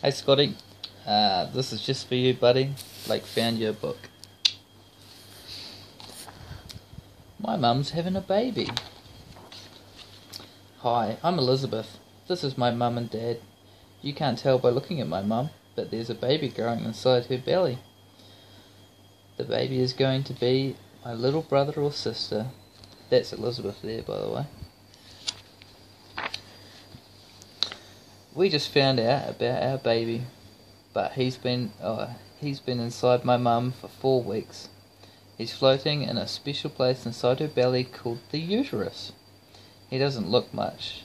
Hey Scotty, this is just for you, buddy. Blake found your book. My mum's having a baby. Hi, I'm Elizabeth. This is my mum and dad. You can't tell by looking at my mum, but there's a baby growing inside her belly. The baby is going to be my little brother or sister. That's Elizabeth there, by the way. We just found out about our baby, but he's been inside my mum for 4 weeks. He's floating in a special place inside her belly called the uterus. He doesn't look much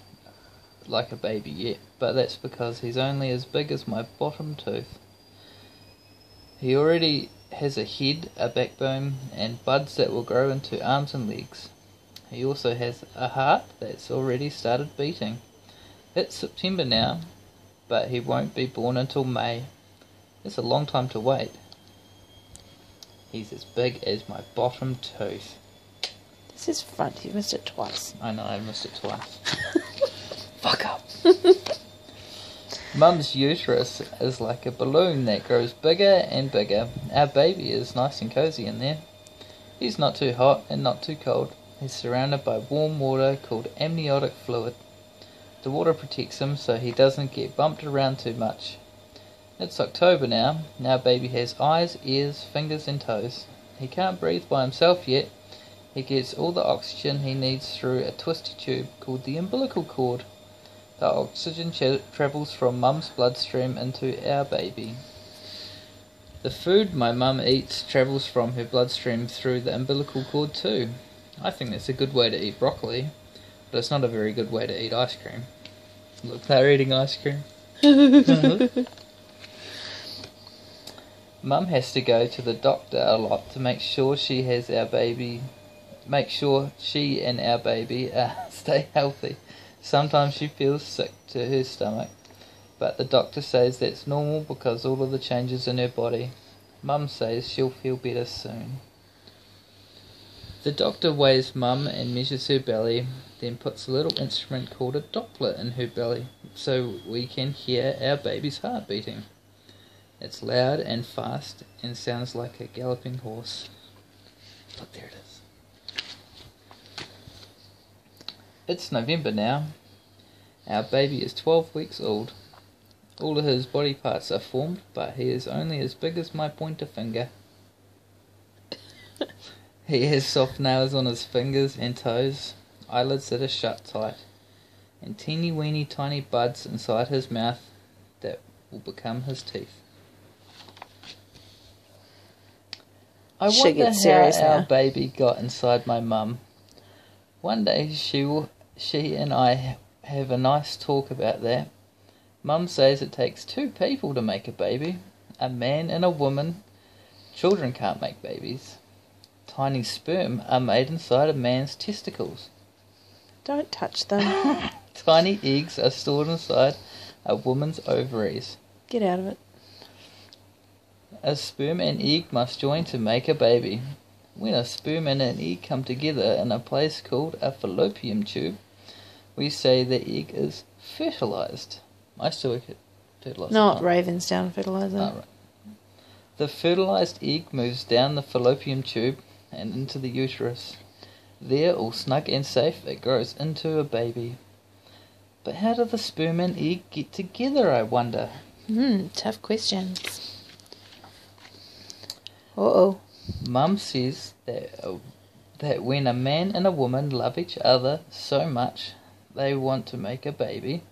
like a baby yet, but that's because he's only as big as my bottom tooth. He already has a head, a backbone, and buds that will grow into arms and legs. He also has a heart that's already started beating. It's September now, but he won't be born until May. It's a long time to wait. He's as big as my bottom tooth. This is front, you missed it twice. I know, I missed it twice. Fuck up. Mum's uterus is like a balloon that grows bigger and bigger. Our baby is nice and cozy in there. He's not too hot and not too cold. He's surrounded by warm water called amniotic fluid. The water protects him so he doesn't get bumped around too much. It's October now. Our baby has eyes, ears, fingers and toes. He can't breathe by himself yet. He gets all the oxygen he needs through a twisty tube called the umbilical cord. The oxygen travels from Mum's bloodstream into our baby. The food my mum eats travels from her bloodstream through the umbilical cord too. I think that's a good way to eat broccoli, but it's not a very good way to eat ice cream. Look, they're eating ice cream. Mum has to go to the doctor a lot to make sure she and our baby stay healthy. Sometimes she feels sick to her stomach, but the doctor says that's normal because all of the changes in her body. Mum says she'll feel better soon. The doctor weighs Mum and measures her belly, then puts a little instrument called a Doppler in her belly so we can hear our baby's heart beating. It's loud and fast and sounds like a galloping horse. Look, there it is. It's November now. Our baby is 12 weeks old. All of his body parts are formed, but he is only as big as my pointer finger. He has soft nails on his fingers and toes, eyelids that are shut tight, and teeny weeny tiny buds inside his mouth that will become his teeth. I wonder how our baby got inside my mum. One day she and I have a nice talk about that. Mum says it takes 2 people to make a baby, a man and a woman. Children can't make babies. Tiny sperm are made inside a man's testicles. Don't touch them. Tiny eggs are stored inside a woman's ovaries. Get out of it. A sperm and egg must join to make a baby. When a sperm and an egg come together in a place called a fallopian tube, we say the egg is fertilized. I still work at fertilizer. Not Ravensdown fertilizer. Oh, right. The fertilized egg moves down the fallopian tube and into the uterus. There, all snug and safe, it grows into a baby. But how do the sperm and egg get together, I wonder? Tough questions. Uh-oh. Mum says that when a man and a woman love each other so much they want to make a baby,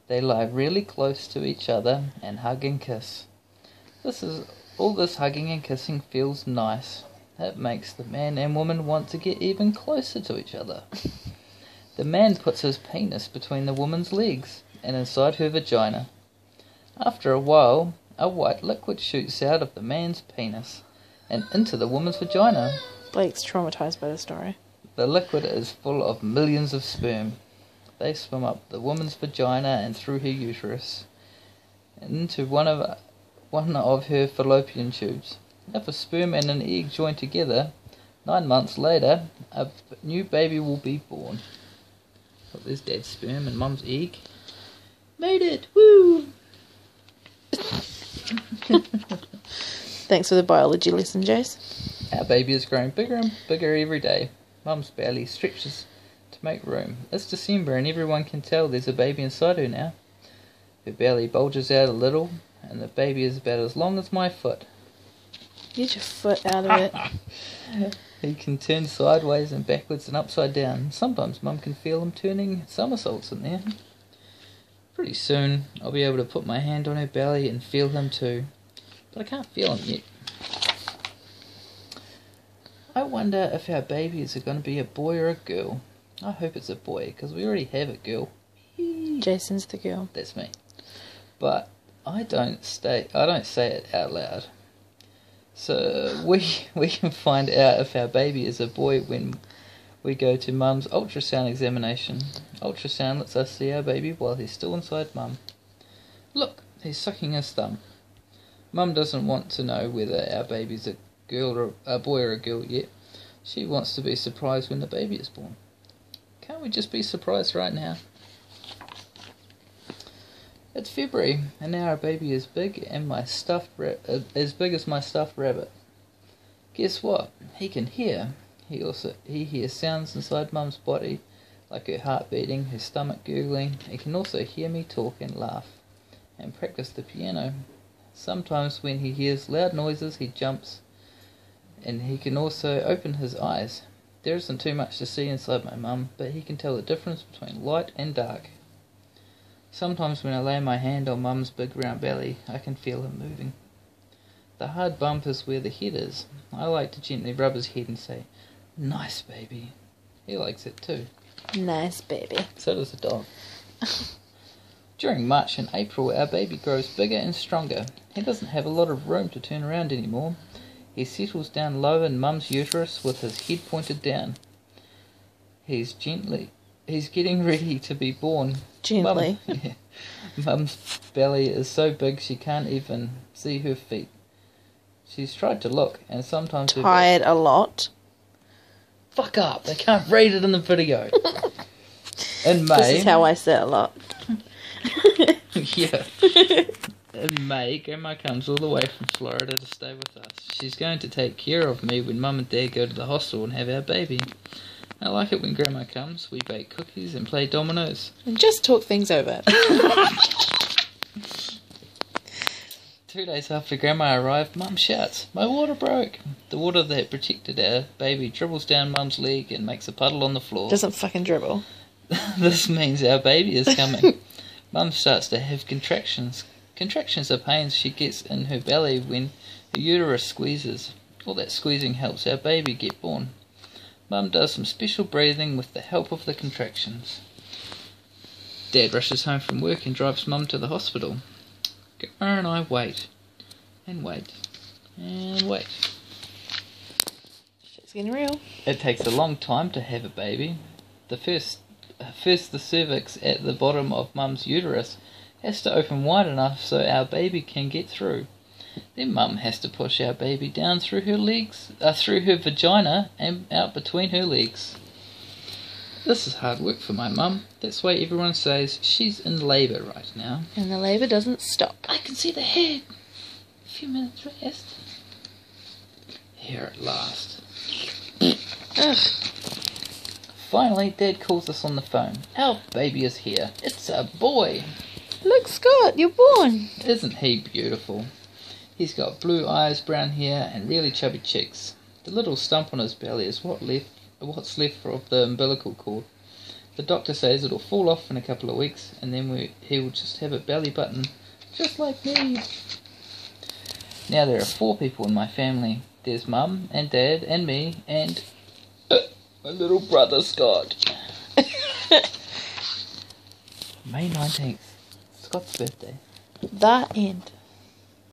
they lie really close to each other and hug and kiss. All this hugging and kissing feels nice. It makes the man and woman want to get even closer to each other. The man puts his penis between the woman's legs and inside her vagina. After a while, a white liquid shoots out of the man's penis and into the woman's vagina. Blake's traumatized by the story. The liquid is full of millions of sperm. They swim up the woman's vagina and through her uterus and into one of her fallopian tubes. If a sperm and an egg join together, 9 months later, a new baby will be born. Look, there's Dad's sperm and Mum's egg. Made it! Woo! Thanks for the biology lesson, Jace. Our baby is growing bigger and bigger every day. Mum's belly stretches to make room. It's December and everyone can tell there's a baby inside her now. Her belly bulges out a little and the baby is about as long as my foot. Get your foot out of it. He can turn sideways and backwards and upside down. Sometimes Mum can feel him turning somersaults in there. Pretty soon I'll be able to put my hand on her belly and feel him too. But I can't feel him yet. I wonder if our babies are going to be a boy or a girl. I hope it's a boy, because we already have a girl. Jason's the girl. That's me. But I don't say it out loud. So we can find out if our baby is a boy when we go to Mum's ultrasound examination. Ultrasound lets us see our baby while he's still inside Mum. Look, he's sucking his thumb. Mum doesn't want to know whether our baby's a girl or a boy or a girl yet. She wants to be surprised when the baby is born. Can't we just be surprised right now? It's February, and now our baby is big and as big as my stuffed rabbit. Guess what? He can hear. He hears sounds inside Mum's body, like her heart beating, her stomach gurgling. He can also hear me talk and laugh, and practice the piano. Sometimes when he hears loud noises, he jumps, and he can also open his eyes. There isn't too much to see inside my mum, but he can tell the difference between light and dark. Sometimes when I lay my hand on Mum's big round belly, I can feel him moving. The hard bump is where the head is. I like to gently rub his head and say, "Nice baby." He likes it too. Nice baby. So does the dog. During March and April, our baby grows bigger and stronger. He doesn't have a lot of room to turn around anymore. He settles down low in Mum's uterus with his head pointed down. He's getting ready to be born. Gently. Mum's belly is so big she can't even see her feet. She's tried to look, and sometimes Tired a lot. Fuck up! They can't read it in the video. In May, This is how I sit a lot. yeah. In May, Grandma comes all the way from Florida to stay with us. She's going to take care of me when Mum and Dad go to the hospital and have our baby. I like it when Grandma comes. We bake cookies and play dominoes. And just talk things over. 2 days after Grandma arrived, Mum shouts, "My water broke!" The water that protected our baby dribbles down Mum's leg and makes a puddle on the floor. Doesn't fucking dribble. This means our baby is coming. Mum starts to have contractions. Contractions are pains she gets in her belly when her uterus squeezes. All that squeezing helps our baby get born. Mum does some special breathing with the help of the contractions. Dad rushes home from work and drives Mum to the hospital. Grandma and I wait. And wait. And wait. Shit's getting real. It takes a long time to have a baby. First the cervix at the bottom of Mum's uterus has to open wide enough so our baby can get through. Then Mum has to push our baby down through her legs, through her vagina and out between her legs. This is hard work for my Mum. That's why everyone says she's in labour right now. And the labour doesn't stop. I can see the head. A few minutes rest. Here at last. Ugh. Finally, Dad calls us on the phone. Our baby is here. It's a boy. Look, Scott, you're born. Isn't he beautiful? He's got blue eyes, brown hair, and really chubby cheeks. The little stump on his belly is what's left of the umbilical cord. The doctor says it'll fall off in a couple of weeks, and then he will just have a belly button, just like me. Now there are 4 people in my family. There's Mum, and Dad, and me, and my little brother Scott. May 19th, Scott's birthday. The end.